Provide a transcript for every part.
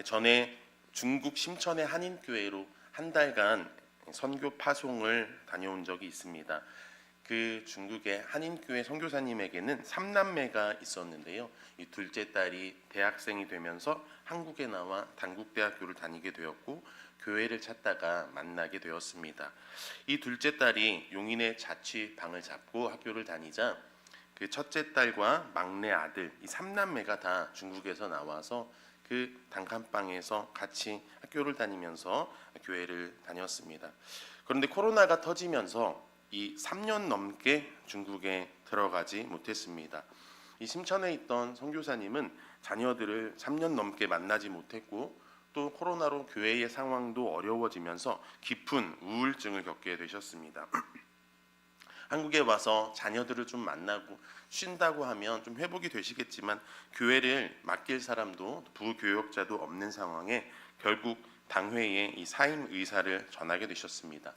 전에 중국 심천의 한인교회로 한 달간 선교 파송을 다녀온 적이 있습니다. 그 중국의 한인교회 선교사님에게는 3남매가 있었는데요. 이 둘째 딸이 대학생이 되면서 한국에 나와 단국대학교를 다니게 되었고 교회를 찾다가 만나게 되었습니다. 이 둘째 딸이 용인의 자취방을 잡고 학교를 다니자 그 첫째 딸과 막내 아들 이 3남매가 다 중국에서 나와서 그 단칸방에서 같이 학교를 다니면서 교회를 다녔습니다. 그런데 코로나가 터지면서 이 3년 넘게 중국에 들어가지 못했습니다. 이 심천에 있던 선교사님은 자녀들을 3년 넘게 만나지 못했고 또 코로나로 교회의 상황도 어려워지면서 깊은 우울증을 겪게 되셨습니다. 한국에 와서 자녀들을 좀 만나고 쉰다고 하면 좀 회복이 되시겠지만 교회를 맡길 사람도 부교역자도 없는 상황에 결국 당회에 이 사임 의사를 전하게 되셨습니다.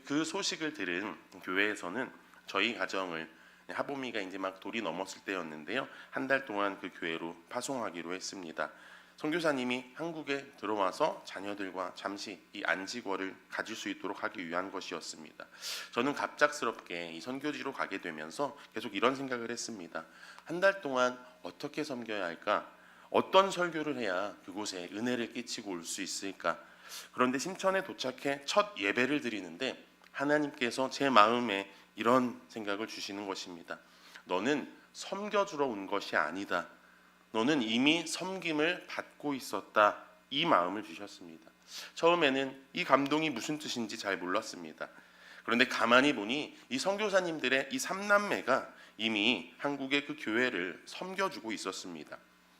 그 소식을 들은 교회에서는 저희 가정을 하보미가 이제 막 돌이 넘었을 때였는데요. 한 달 동안 그 교회로 파송하기로 했습니다. 선교사님이 한국에 들어와서 자녀들과 잠시 이 안식월을 가질 수 있도록 하기 위한 것이었습니다. 저는 갑작스럽게 이 선교지로 가게 되면서 계속 이런 생각을 했습니다. 한 달 동안 어떻게 섬겨야 할까? 어떤 설교를 해야 그곳에 은혜를 끼치고 올 수 있을까? 그런데 심천에 도착해 첫 예배를 드리는데 하나님께서 제 마음에 이런 생각을 주시는 것입니다. 너는 섬겨주러 온 것이 아니다. 너는 이미 섬김을 받고 있었다. 이 마음을 주셨습니다. 처음에는 이 감동이 무슨 뜻인지 잘 몰랐습니다. 그런데 가만히 보니 이 선교사님들의 이 3남매가 이미 한국의 그 교회를 섬겨주고 있었습니다.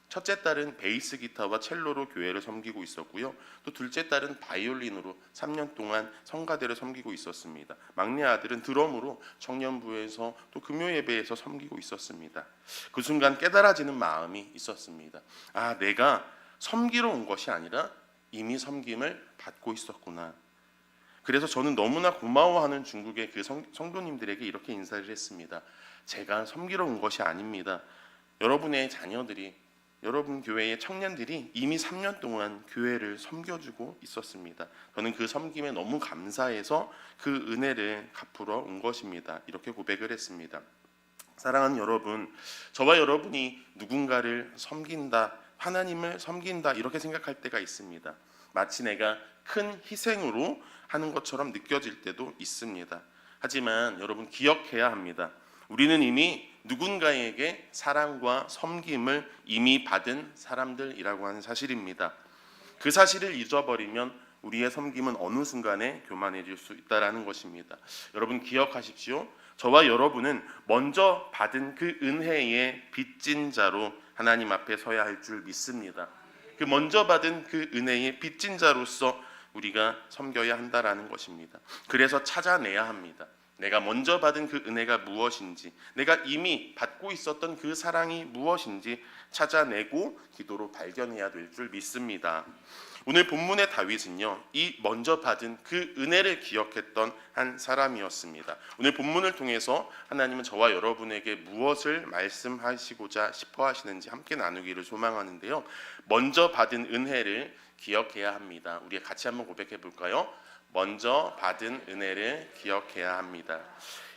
첫째 딸은 베이스 기타와 첼로로 교회를 섬기고 있었고요. 또 둘째 딸은 바이올린으로 3년 동안 성가대를 섬기고 있었습니다. 막내 아들은 드럼으로 청년부에서 또 금요 예배에서 섬기고 있었습니다. 그 순간 깨달아지는 마음이 있었습니다. 아, 내가 섬기러 온 것이 아니라 이미 섬김을 받고 있었구나. 그래서 저는 너무나 고마워하는 중국의 그 성도님들에게 이렇게 인사를 했습니다. 제가 섬기러 온 것이 아닙니다. 여러분의 자녀들이 여러분 교회의 청년들이 이미 3년 동안 교회를 섬겨주고 있었습니다. 저는 그 섬김에 너무 감사해서 그 은혜를 갚으러 온 것입니다. 이렇게 고백을 했습니다. 사랑하는 여러분, 저와 여러분이 누군가를 섬긴다, 하나님을 섬긴다 이렇게 생각할 때가 있습니다. 마치 내가 큰 희생으로 하는 것처럼 느껴질 때도 있습니다. 하지만 여러분 기억해야 합니다. 우리는 이미 누군가에게 사랑과 섬김을 이미 받은 사람들이라고 하는 사실입니다. 그 사실을 잊어버리면 우리의 섬김은 어느 순간에 교만해질 수 있다는 것입니다. 여러분 기억하십시오. 저와 여러분은 먼저 받은 그 은혜의 빚진 자로 하나님 앞에 서야 할 줄 믿습니다. 그 먼저 받은 그 은혜의 빚진 자로서 우리가 섬겨야 한다라는 것입니다. 그래서 찾아내야 합니다. 내가 먼저 받은 그 은혜가 무엇인지, 내가 이미 받고 있었던 그 사랑이 무엇인지 찾아내고 기도로 발견해야 될 줄 믿습니다. 오늘 본문의 다윗은요, 이 먼저 받은 그 은혜를 기억했던 한 사람이었습니다. 오늘 본문을 통해서 하나님은 저와 여러분에게 무엇을 말씀하시고자 싶어 하시는지 함께 나누기를 소망하는데요. 먼저 받은 은혜를 기억해야 합니다. 우리 같이 한번 고백해 볼까요? 먼저 받은 은혜를 기억해야 합니다.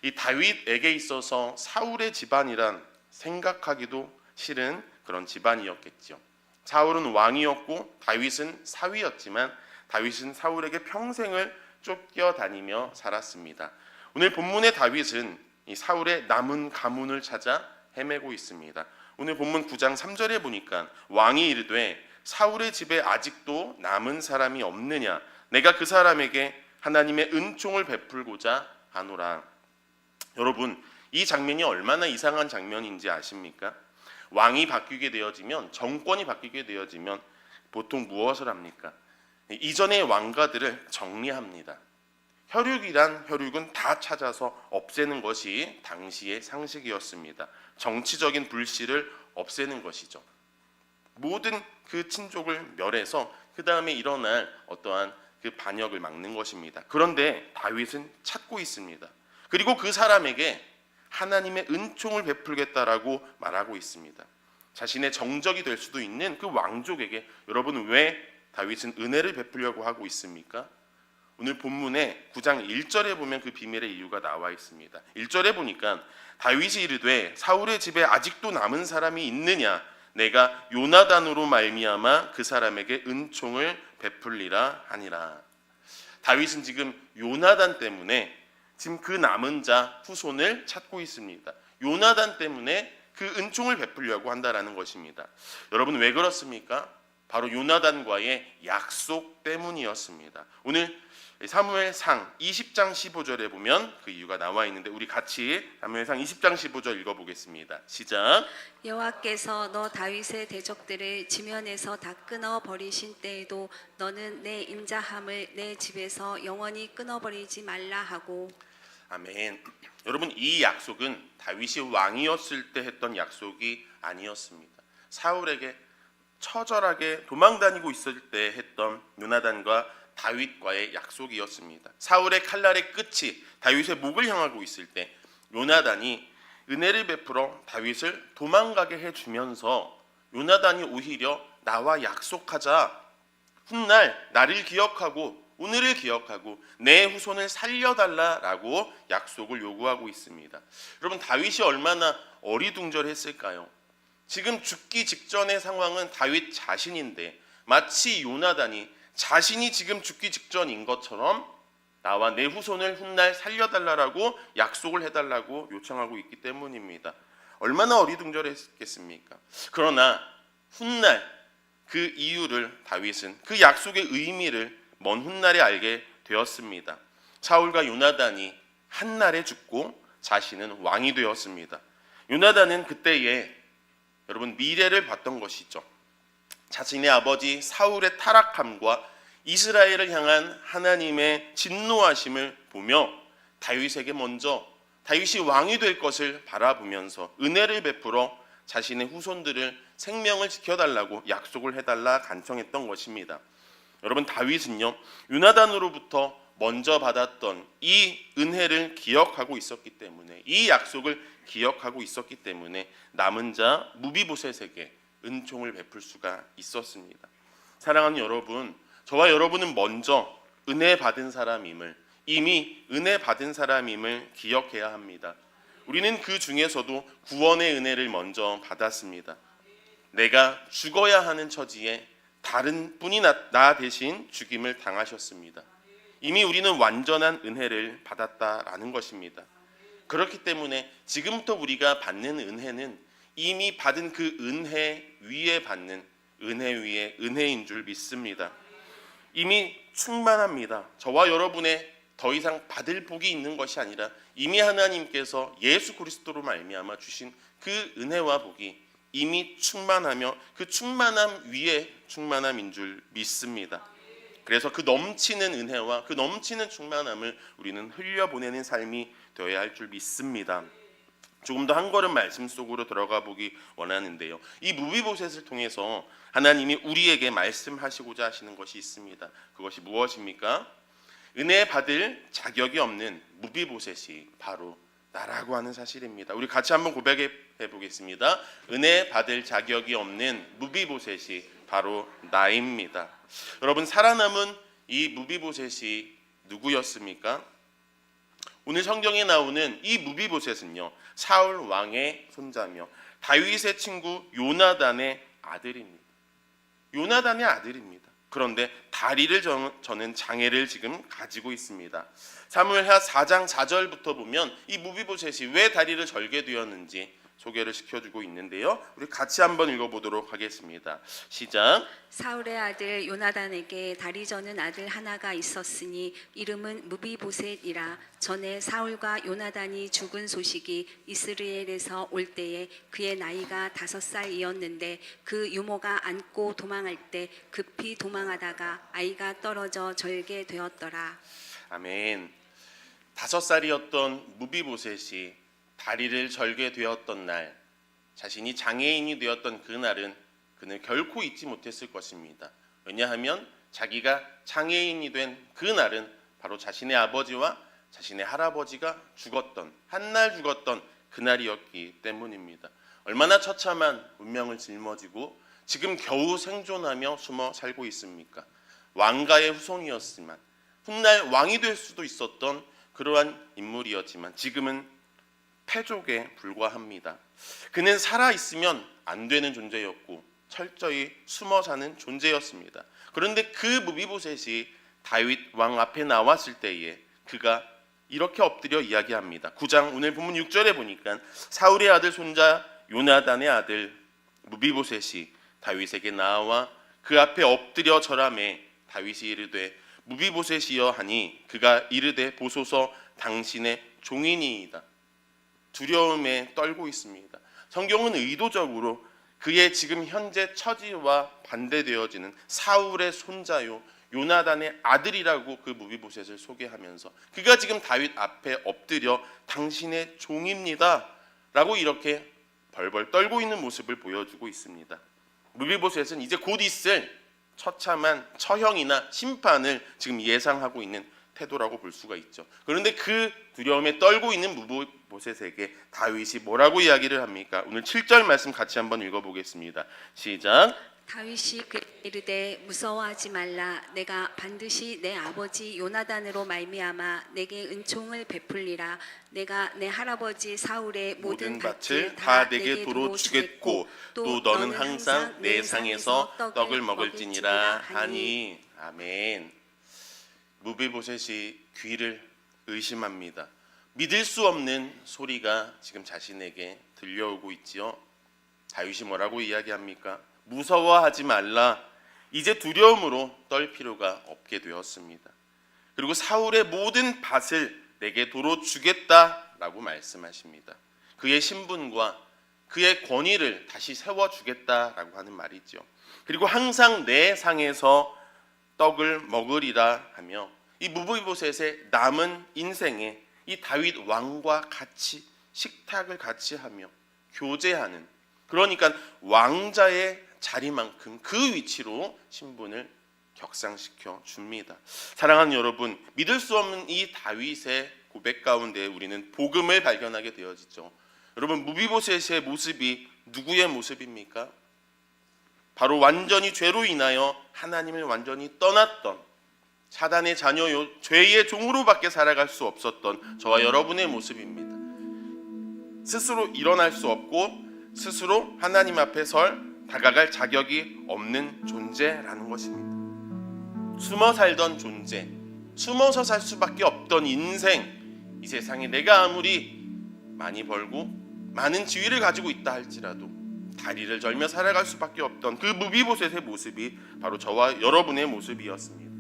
이 다윗에게 있어서 사울의 집안이란 생각하기도 싫은 그런 집안이었겠죠. 사울은 왕이었고 다윗은 사위였지만 다윗은 사울에게 평생을 쫓겨다니며 살았습니다. 오늘 본문의 다윗은 이 사울의 남은 가문을 찾아 헤매고 있습니다. 오늘 본문 9장 3절에 보니까 왕이 이르되 사울의 집에 아직도 남은 사람이 없느냐, 내가 그 사람에게 하나님의 은총을 베풀고자 하노라. 여러분, 이 장면이 얼마나 이상한 장면인지 아십니까? 왕이 바뀌게 되어지면, 정권이 바뀌게 되어지면 보통 무엇을 합니까? 이전의 왕가들을 정리합니다. 혈육은 다 찾아서 없애는 것이 당시의 상식이었습니다. 정치적인 불씨를 없애는 것이죠. 모든 그 친족을 멸해서 그 다음에 일어날 어떠한 그 반역을 막는 것입니다. 그런데 다윗은 찾고 있습니다. 그리고 그 사람에게 하나님의 은총을 베풀겠다라고 말하고 있습니다. 자신의 정적이 될 수도 있는 그 왕족에게 여러분 왜 다윗은 은혜를 베풀려고 하고 있습니까? 오늘 본문의 9장 1절에 보면 그 비밀의 이유가 나와 있습니다. 1절에 보니까 다윗이 이르되 사울의 집에 아직도 남은 사람이 있느냐? 내가 요나단으로 말미암아 그 사람에게 은총을 베풀리라 하니라. 다윗은 지금 요나단 때문에 지금 그 남은 자 후손을 찾고 있습니다. 요나단 때문에 그 은총을 베풀려고 한다라는 것입니다. 여러분 왜 그렇습니까? 바로 요나단과의 약속 때문이었습니다. 오늘 사무엘상 20장 15절에 보면 그 이유가 나와 있는데 우리 같이 사무엘상 20장 15절 읽어보겠습니다. 시작. 여호와께서 너 다윗의 대적들을 지면에서 다 끊어 버리신 때에도 너는 내 임자함을 내 집에서 영원히 끊어 버리지 말라 하고. 아멘. 여러분 이 약속은 다윗이 왕이었을 때 했던 약속이 아니었습니다. 사울에게 처절하게 도망다니고 있을 때 했던 요나단과 다윗과의 약속이었습니다. 사울의 칼날의 끝이 다윗의 목을 향하고 있을 때 요나단이 은혜를 베풀어 다윗을 도망가게 해주면서 요나단이 오히려 나와 약속하자, 훗날 나를 기억하고 오늘을 기억하고 내 후손을 살려달라라고 약속을 요구하고 있습니다. 여러분 다윗이 얼마나 어리둥절했을까요? 지금 죽기 직전의 상황은 다윗 자신인데 마치 요나단이 자신이 지금 죽기 직전인 것처럼 나와 내 후손을 훗날 살려달라고 약속을 해달라고 요청하고 있기 때문입니다. 얼마나 어리둥절했겠습니까? 그러나 훗날 그 이유를 다윗은 그 약속의 의미를 먼 훗날에 알게 되었습니다. 사울과 요나단이 한날에 죽고 자신은 왕이 되었습니다. 요나단은 그때에 여러분 미래를 봤던 것이죠. 자신의 아버지 사울의 타락함과 이스라엘을 향한 하나님의 진노하심을 보며 다윗에게 먼저 다윗이 왕이 될 것을 바라보면서 은혜를 베풀어 자신의 후손들을 생명을 지켜달라고 약속을 해달라 간청했던 것입니다. 여러분 다윗은요 요나단으로부터 먼저 받았던 이 은혜를 기억하고 있었기 때문에 이 약속을 기억하고 있었기 때문에 남은 자 무비보셋에게 은총을 베풀 수가 있었습니다. 사랑하는 여러분, 저와 여러분은 먼저 은혜 받은 사람임을 이미 은혜 받은 사람임을 기억해야 합니다. 우리는 그 중에서도 구원의 은혜를 먼저 받았습니다. 내가 죽어야 하는 처지에 다른 분이 나 대신 죽임을 당하셨습니다. 이미 우리는 완전한 은혜를 받았다라는 것입니다. 그렇기 때문에 지금부터 우리가 받는 은혜는 이미 받은 그 은혜 위에 받는 은혜 위에 은혜인 줄 믿습니다. 이미 충만합니다. 저와 여러분의 더 이상 받을 복이 있는 것이 아니라 이미 하나님께서 예수 그리스도로 말미암아 주신 그 은혜와 복이 이미 충만하며 그 충만함 위에 충만함인 줄 믿습니다. 그래서 그 넘치는 은혜와 그 넘치는 충만함을 우리는 흘려보내는 삶이 되어야 할 줄 믿습니다. 조금 더 한 걸음 말씀 속으로 들어가 보기 원하는데요. 이 무비보셋을 통해서 하나님이 우리에게 말씀하시고자 하시는 것이 있습니다. 그것이 무엇입니까? 은혜 받을 자격이 없는 무비보셋이 바로 나라고 하는 사실입니다. 우리 같이 한번 고백해 보겠습니다. 은혜 받을 자격이 없는 무비보셋이 바로 나입니다. 여러분 살아남은 이 무비보셋이 누구였습니까? 오늘 성경에 나오는 이 무비보셋은요 사울 왕의 손자며 다윗의 친구 요나단의 아들입니다. 요나단의 아들입니다. 그런데 다리를 저는 장애를 지금 가지고 있습니다. 사무엘하 4장 4절부터 보면 이 무비보셋이 왜 다리를 절게 되었는지 소개를 시켜주고 있는데요. 우리 같이 한번 읽어보도록 하겠습니다. 시작. 사울의 아들 요나단에게 다리 저는 아들 하나가 있었으니 이름은 무비보셋이라. 전에 사울과 요나단이 죽은 소식이 이스라엘에서 올 때에 그의 나이가 5살이었는데 그 유모가 안고 도망할 때 급히 도망하다가 아이가 떨어져 절게 되었더라. 아멘. 5살이었던 무비보셋이 다리를 절게 되었던 날, 자신이 장애인이 되었던 그날은 그는 결코 잊지 못했을 것입니다. 왜냐하면 자기가 장애인이 된 그날은 바로 자신의 아버지와 자신의 할아버지가 죽었던 한날 죽었던 그날이었기 때문입니다. 얼마나 처참한 운명을 짊어지고 지금 겨우 생존하며 숨어 살고 있습니까? 왕가의 후손이었지만 훗날 왕이 될 수도 있었던 그러한 인물이었지만 지금은 패족에 불과합니다. 그는 살아있으면 안 되는 존재였고 철저히 숨어 사는 존재였습니다. 그런데 그 무비보셋이 다윗 왕 앞에 나왔을 때에 그가 이렇게 엎드려 이야기합니다. 9장 오늘 본문 6절에 보니까 사울의 아들 손자 요나단의 아들 무비보셋이 다윗에게 나와 그 앞에 엎드려 절하매 다윗이 이르되 무비보셋이여 하니 그가 이르되 보소서 당신의 종이니이다. 두려움에 떨고 있습니다. 성경은 의도적으로 그의 지금 현재 처지와 반대되어지는 사울의 손자요 요나단의 아들이라고 그 무비보셋을 소개하면서 그가 지금 다윗 앞에 엎드려 당신의 종입니다 라고 이렇게 벌벌 떨고 있는 모습을 보여주고 있습니다. 무비보셋은 이제 곧 있을 처참한 처형이나 심판을 지금 예상하고 있는 태도라고 볼 수가 있죠. 그런데 그 두려움에 떨고 있는 무비보셋에게 다윗이 뭐라고 이야기를 합니까? 오늘 7절 말씀 같이 한번 읽어보겠습니다. 시작. 다윗이 그에게 이르되 무서워하지 말라. 내가 반드시 내 아버지 요나단으로 말미암아 내게 은총을 베풀리라. 내가 내 할아버지 사울의 모든 밭을 다 내게 도로 주겠고 또 너는 항상 내 상에서 떡을 먹을지니라 하니. 아멘. 무비보셋이 귀를 의심합니다. 믿을 수 없는 소리가 지금 자신에게 들려오고 있지요. 다윗이 뭐라고 이야기합니까? 무서워하지 말라. 이제 두려움으로 떨 필요가 없게 되었습니다. 그리고 사울의 모든 밭을 내게 도로 주겠다라고 말씀하십니다. 그의 신분과 그의 권위를 다시 세워주겠다라고 하는 말이죠. 그리고 항상 내 상에서 떡을 먹으리라 하며 이 무비보셋의 남은 인생에 이 다윗 왕과 같이 식탁을 같이 하며 교제하는, 그러니까 왕자의 자리만큼 그 위치로 신분을 격상시켜 줍니다. 사랑하는 여러분, 믿을 수 없는 이 다윗의 고백 가운데 우리는 복음을 발견하게 되어지죠. 여러분, 무비보셋의 모습이 누구의 모습입니까? 바로 완전히 죄로 인하여 하나님을 완전히 떠났던 사단의 자녀요, 죄의 종으로밖에 살아갈 수 없었던 저와 여러분의 모습입니다. 스스로 일어날 수 없고 스스로 하나님 앞에 다가갈 자격이 없는 존재라는 것입니다. 숨어 살던 존재, 숨어서 살 수밖에 없던 인생, 이 세상에 내가 아무리 많이 벌고 많은 지위를 가지고 있다 할지라도 다리를 절며 살아갈 수밖에 없던 그 무비보셋의 모습이 바로 저와 여러분의 모습이었습니다.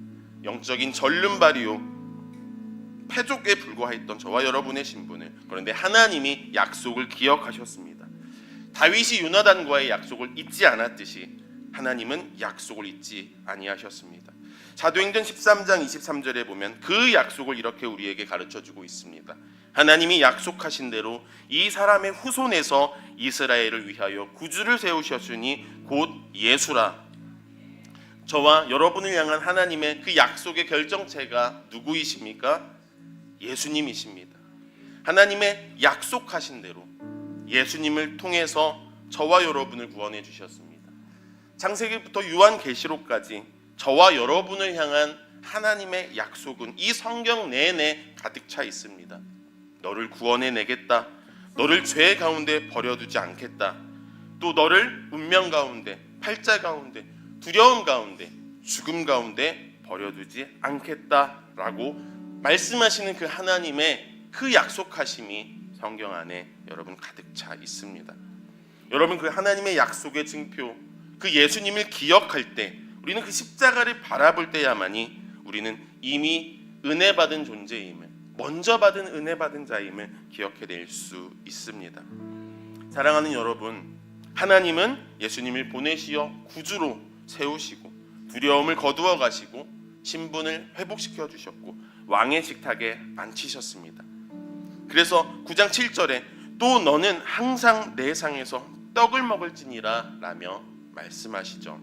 영적인 절름발이요, 패족에 불과했던 저와 여러분의 신분을, 그런데 하나님이 약속을 기억하셨습니다. 다윗이 요나단과의 약속을 잊지 않았듯이 하나님은 약속을 잊지 아니하셨습니다. 사도행전 13장 23절에 보면 그 약속을 이렇게 우리에게 가르쳐주고 있습니다. 하나님이 약속하신 대로 이 사람의 후손에서 이스라엘을 위하여 구주를 세우셨으니 곧 예수라. 저와 여러분을 향한 하나님의 그 약속의 결정체가 누구이십니까? 예수님이십니다. 하나님의 약속하신 대로 예수님을 통해서 저와 여러분을 구원해 주셨습니다. 창세기부터 요한계시록까지 저와 여러분을 향한 하나님의 약속은 이 성경 내내 가득 차 있습니다. 너를 구원해 내겠다. 너를 죄 가운데 버려두지 않겠다. 또 너를 운명 가운데, 팔자 가운데, 두려움 가운데, 죽음 가운데 버려두지 않겠다라고 말씀하시는 그 하나님의 그 약속하심이 성경 안에 여러분 가득 차 있습니다. 여러분, 그 하나님의 약속의 증표, 그 예수님을 기억할 때, 우리는 그 십자가를 바라볼 때야만이 우리는 이미 은혜 받은 존재임을, 먼저 받은 은혜 받은 자임을 기억해낼 수 있습니다. 사랑하는 여러분, 하나님은 예수님을 보내시어 구주로 세우시고 두려움을 거두어 가시고 신분을 회복시켜 주셨고 왕의 식탁에 앉히셨습니다. 그래서 9장 7절에 또 너는 항상 내 상에서 떡을 먹을지니라 라며 말씀하시죠.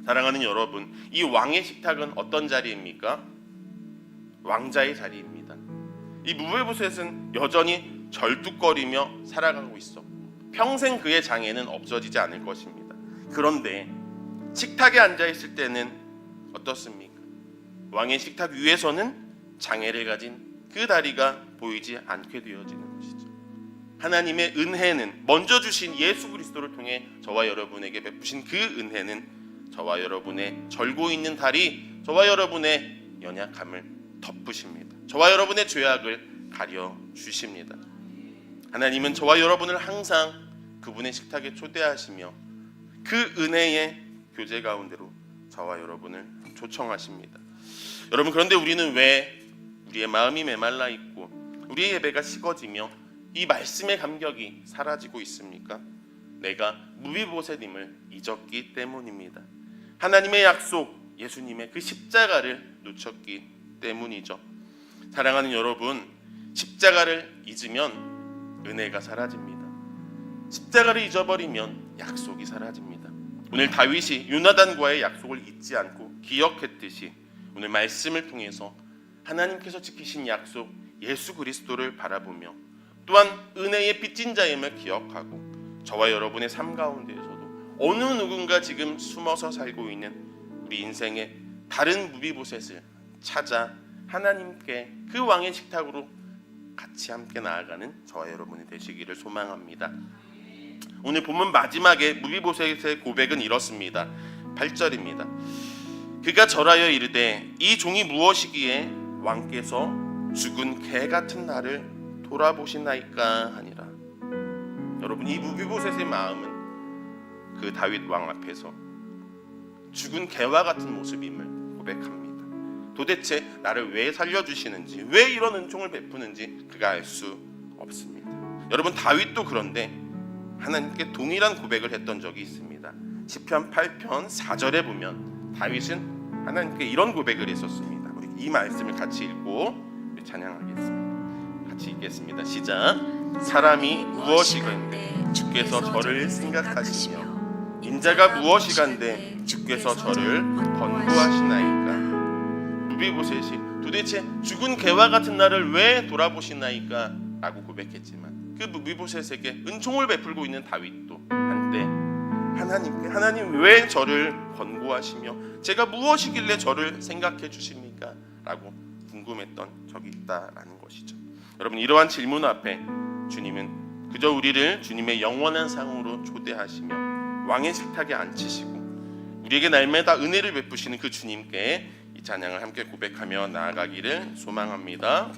사랑하는 여러분, 이 왕의 식탁은 어떤 자리입니까? 왕자의 자리입니다. 이 무비보셋은 여전히 절뚝거리며 살아가고 있었고 평생 그의 장애는 없어지지 않을 것입니다. 그런데 식탁에 앉아 있을 때는 어떻습니까? 왕의 식탁 위에서는 장애를 가진 그 다리가 보이지 않게 되어지는 것이죠. 하나님의 은혜는 먼저 주신 예수 그리스도를 통해 저와 여러분에게 베푸신 그 은혜는 저와 여러분의 절고 있는 다리, 저와 여러분의 연약함을 덮으십니다. 저와 여러분의 죄악을 가려 주십니다. 하나님은 저와 여러분을 항상 그분의 식탁에 초대하시며 그 은혜의 교제 가운데로 저와 여러분을 초청하십니다. 여러분, 그런데 우리는 왜 우리의 마음이 메말라 있고 우리의 예배가 식어지며 이 말씀의 감격이 사라지고 있습니까? 내가 무비보셋임을 잊었기 때문입니다. 하나님의 약속, 예수님의 그 십자가를 놓쳤기 때문이죠. 사랑하는 여러분, 십자가를 잊으면 은혜가 사라집니다. 십자가를 잊어버리면 약속이 사라집니다. 오늘 다윗이 요나단과의 약속을 잊지 않고 기억했듯이 오늘 말씀을 통해서 하나님께서 지키신 약속 예수 그리스도를 바라보며 또한 은혜의 빚진 자임을 기억하고 저와 여러분의 삶 가운데에서도 어느 누군가 지금 숨어서 살고 있는 우리 인생의 다른 무비보셋을 찾아 하나님께 그 왕의 식탁으로 같이 함께 나아가는 저와 여러분이 되시기를 소망합니다. 오늘 본문 마지막에 무비보셋의 고백은 이렇습니다. 8절입니다. 그가 절하여 이르되 이 종이 무엇이기에 왕께서 죽은 개 같은 나를 돌아보시나이까 하니라. 여러분, 이 무비보셋의 마음은 그 다윗 왕 앞에서 죽은 개와 같은 모습임을 고백합니다. 도대체 나를 왜 살려주시는지, 왜 이런 은총을 베푸는지 그가 알 수 없습니다. 여러분, 다윗도 그런데 하나님께 동일한 고백을 했던 적이 있습니다. 시편 8편 4절에 보면 다윗은 하나님께 이런 고백을 했었습니다. 우리 이 말씀을 같이 읽고 찬양하겠습니다. 같이 읽겠습니다. 시작. 사람이 무엇이건대 주께서 저를 생각하시며 인자가 무엇이간데 주께서 저를 권고하시나이까. 무비보셋이 도대체 죽은 개와 같은 나를 왜 돌아보시나이까 라고 고백했지만 그 무비보셋에게 은총을 베풀고 있는 다윗도 한때 하나님 왜 저를 권고하시며 제가 무엇이길래 저를 생각해 주십니까? 라고 궁금했던 적이 있다라는 것이죠. 여러분, 이러한 질문 앞에 주님은 그저 우리를 주님의 영원한 상으로 초대하시며 왕의 식탁에 앉히시고 우리에게 날마다 은혜를 베푸시는 그 주님께 이 찬양을 함께 고백하며 나아가기를 소망합니다.